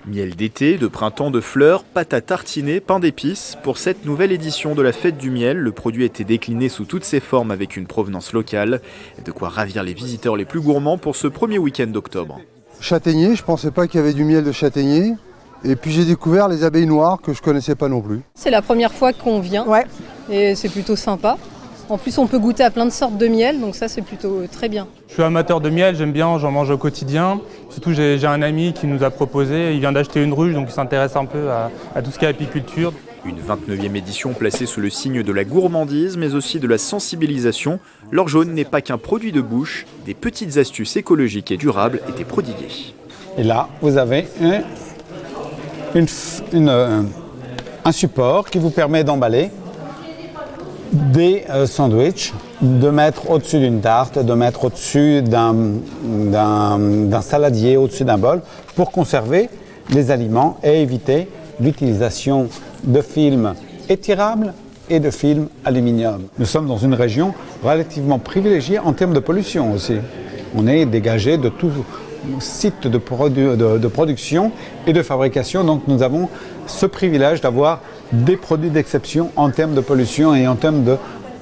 Miel d'été, de printemps, de fleurs, pâte à tartiner, pain d'épices. Pour cette nouvelle édition de la fête du miel, le produit a été décliné sous toutes ses formes avec une provenance locale. Et de quoi ravir les visiteurs les plus gourmands pour ce premier week-end d'octobre. Châtaignier, je pensais pas qu'il y avait du miel de châtaignier. Et puis j'ai découvert les abeilles noires que je connaissais pas non plus. C'est la première fois qu'on vient et c'est plutôt sympa. En plus, on peut goûter à plein de sortes de miel, donc ça, c'est plutôt très bien. Je suis amateur de miel, j'aime bien, j'en mange au quotidien. Surtout, j'ai un ami qui nous a proposé, il vient d'acheter une ruche, donc il s'intéresse un peu à tout ce qui est apiculture. Une 29e édition placée sous le signe de la gourmandise, mais aussi de la sensibilisation. L'or jaune n'est pas qu'un produit de bouche, des petites astuces écologiques et durables étaient prodiguées. Et là, vous avez un support qui vous permet d'emballer des sandwichs, de mettre au-dessus d'une tarte, de mettre au-dessus d'un saladier, au-dessus d'un bol, pour conserver les aliments et éviter l'utilisation de films étirables et de films aluminium. Nous sommes dans une région relativement privilégiée en termes de pollution aussi. On est dégagé de tout site de production et de fabrication, donc nous avons ce privilège d'avoir des produits d'exception en termes de pollution et en termes de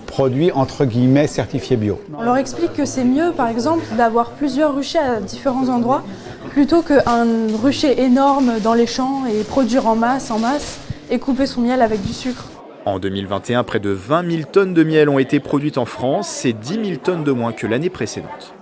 produits entre guillemets certifiés bio. On leur explique que c'est mieux par exemple d'avoir plusieurs ruchers à différents endroits plutôt qu'un rucher énorme dans les champs et produire en masse et couper son miel avec du sucre. En 2021, près de 20 000 tonnes de miel ont été produites en France, c'est 10 000 tonnes de moins que l'année précédente.